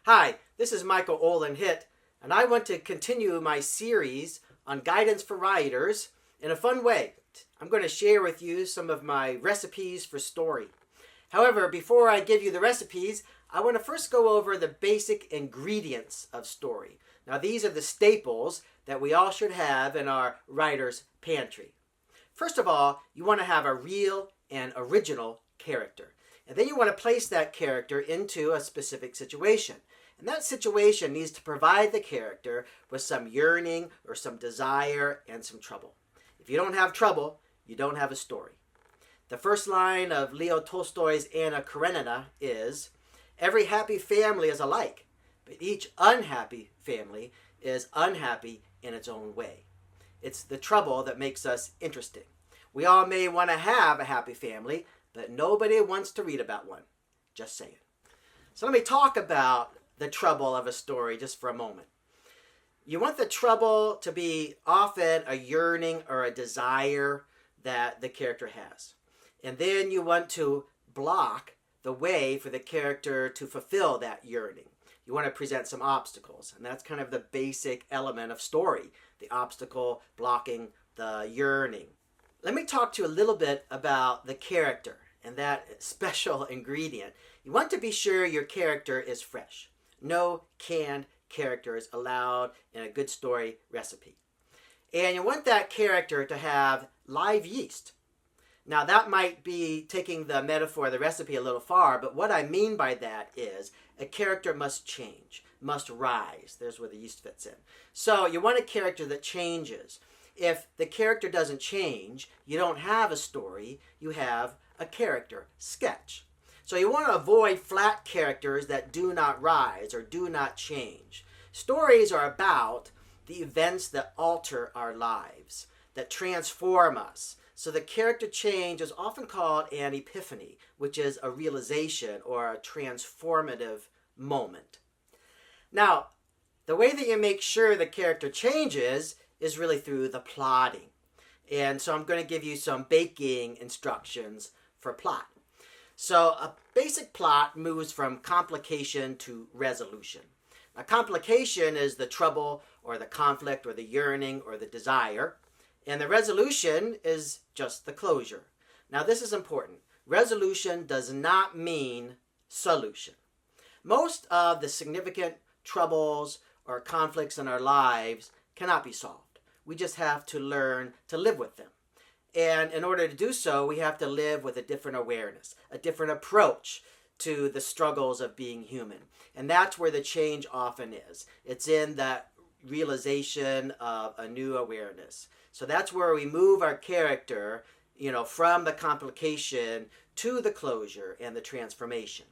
Hi, this is Michael Olin-Hitt, and I want to continue my series on guidance for writers in a fun way. I'm going to share with you some of my recipes for story. However, before I give you the recipes, I want to first go over the basic ingredients of story. Now, these are the staples that we all should have in our writer's pantry. First of all, you want to have a real and original character. And then you want to place that character into a specific situation. And that situation needs to provide the character with some yearning or some desire and some trouble. If you don't have trouble, you don't have a story. The first line of Leo Tolstoy's Anna Karenina is, "Every happy family is alike, but each unhappy family is unhappy in its own way." It's the trouble that makes us interesting. We all may want to have a happy family, but nobody wants to read about one. Just saying. So let me talk about the trouble of a story just for a moment. You want the trouble to be often a yearning or a desire that the character has. And then you want to block the way for the character to fulfill that yearning. You want to present some obstacles, and that's kind of the basic element of story, the obstacle blocking the yearning. Let me talk to you a little bit about the character and that special ingredient. You want to be sure your character is fresh. No canned characters allowed in a good story recipe. And you want that character to have live yeast. Now that might be taking the metaphor of the recipe a little far, but what I mean by that is a character must change, must rise. There's where the yeast fits in. So you want a character that changes. If the character doesn't change, you don't have a story, you have a character sketch. So you want to avoid flat characters that do not rise or do not change. Stories are about the events that alter our lives, that transform us. So the character change is often called an epiphany, which is a realization or a transformative moment. Now, the way that you make sure the character changes is really through the plotting. And so I'm going to give you some baking instructions for plot. So a basic plot moves from complication to resolution. Now, complication is the trouble or the conflict or the yearning or the desire. And the resolution is just the closure. Now, this is important. Resolution does not mean solution. Most of the significant troubles or conflicts in our lives cannot be solved. We just have to learn to live with them. And in order to do so, we have to live with a different awareness, a different approach to the struggles of being human. And that's where the change often is. It's in that realization of a new awareness. So that's where we move our character, from the complication to the closure and the transformation.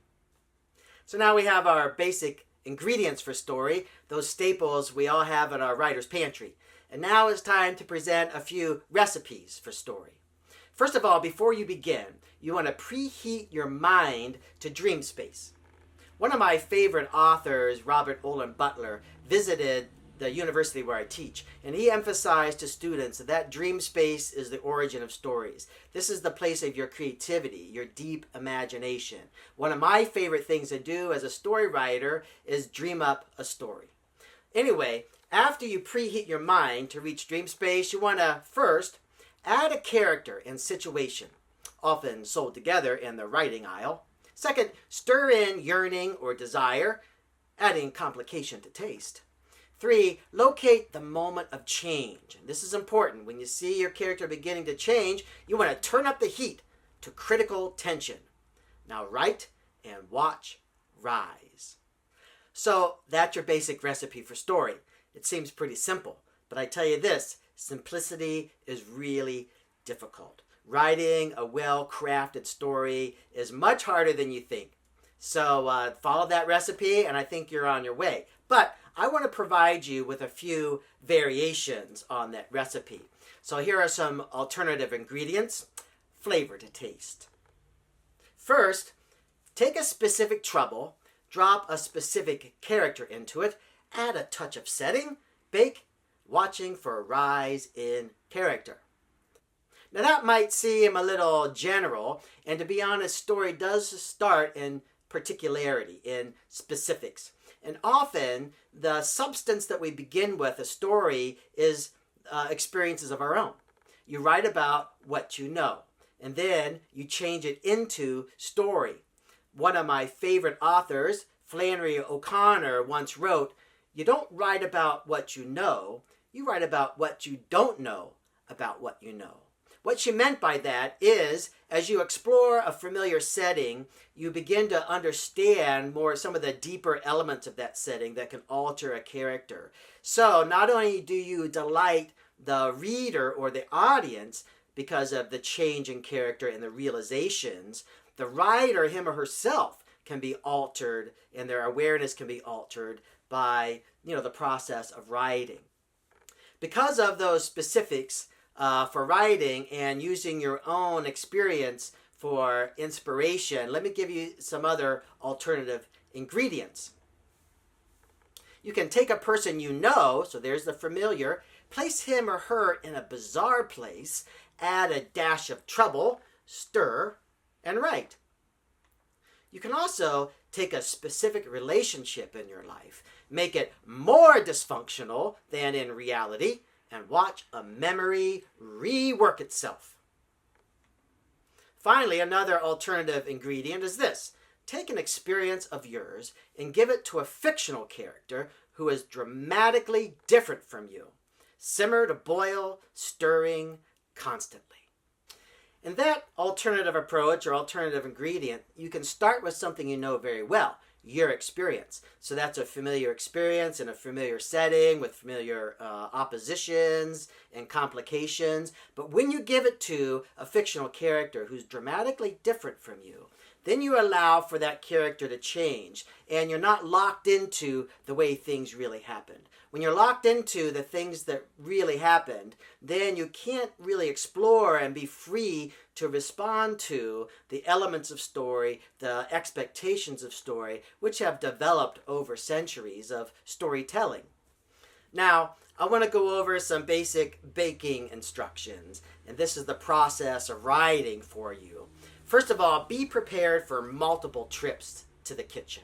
So now we have our basic ingredients for story, those staples we all have in our writer's pantry. And now it's time to present a few recipes for story. First of all, before you begin, you want to preheat your mind to dream space. One of my favorite authors, Robert Olin Butler, visited the university where I teach, and he emphasized to students that dream space is the origin of stories. This is the place of your creativity, your deep imagination. One of my favorite things to do as a story writer is dream up a story. Anyway, after you preheat your mind to reach dream space, you want to first add a character and situation, often sold together in the writing aisle. Second, stir in yearning or desire, adding complication to taste. 3, locate the moment of change. And this is important. When you see your character beginning to change, you want to turn up the heat to critical tension. Now write and watch rise. So that's your basic recipe for story. It seems pretty simple, but I tell you this, simplicity is really difficult. Writing a well-crafted story is much harder than you think. So follow that recipe and I think you're on your way. But I want to provide you with a few variations on that recipe. So here are some alternative ingredients. Flavor to taste. First, take a specific trouble, drop a specific character into it, add a touch of setting, bake, watching for a rise in character. Now that might seem a little general, and to be honest, story does start in particularity, in specifics. And often, the substance that we begin with, a story, is experiences of our own. You write about what you know, and then you change it into story. One of my favorite authors, Flannery O'Connor, once wrote, "You don't write about what you know, you write about what you don't know about what you know." What she meant by that is, as you explore a familiar setting, you begin to understand more some of the deeper elements of that setting that can alter a character. So not only do you delight the reader or the audience because of the change in character and the realizations, the writer, him or herself, can be altered, and their awareness can be altered by, the process of writing. Because of those specifics, for writing and using your own experience for inspiration, let me give you some other alternative ingredients. You can take a person you know, so there's the familiar, place him or her in a bizarre place, add a dash of trouble, stir, and write. You can also take a specific relationship in your life, make it more dysfunctional than in reality, and watch a memory rework itself. Finally, another alternative ingredient is this. Take an experience of yours and give it to a fictional character who is dramatically different from you. Simmer to boil, stirring constantly. In that alternative approach or alternative ingredient, you can start with something you know very well, your experience. So that's a familiar experience in a familiar setting with familiar oppositions and complications. But when you give it to a fictional character who's dramatically different from you, then you allow for that character to change, and you're not locked into the way things really happened. When you're locked into the things that really happened, then you can't really explore and be free to respond to the elements of story, the expectations of story, which have developed over centuries of storytelling. Now, I want to go over some basic baking instructions, and this is the process of writing for you. First of all, be prepared for multiple trips to the kitchen.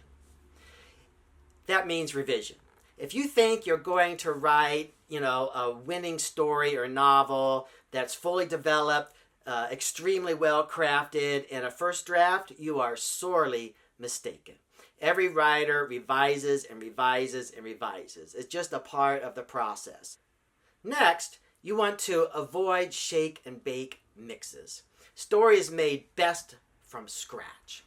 That means revision. If you think you're going to write, a winning story or novel that's fully developed, extremely well crafted in a first draft, you are sorely mistaken. Every writer revises and revises and revises. It's just a part of the process. Next, you want to avoid shake and bake mixes. Story is made best from scratch.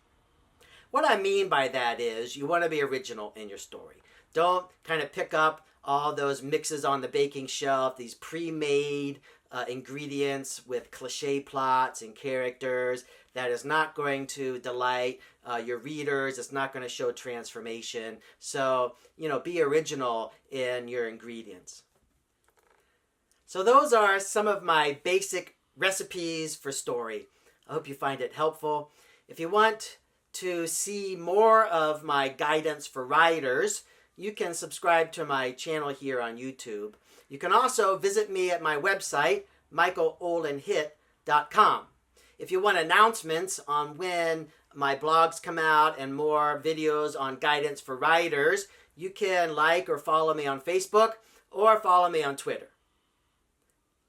What I mean by that is you want to be original in your story. Don't kind of pick up all those mixes on the baking shelf, these pre-made ingredients with cliche plots and characters. That is not going to delight your readers. It's not going to show transformation. So, be original in your ingredients. So those are some of my basic recipes for story. I hope you find it helpful. If you want to see more of my guidance for writers, you can subscribe to my channel here on YouTube. You can also visit me at my website, michaelolin-hitt.com. If you want announcements on when my blogs come out and more videos on guidance for writers, you can like or follow me on Facebook or follow me on Twitter.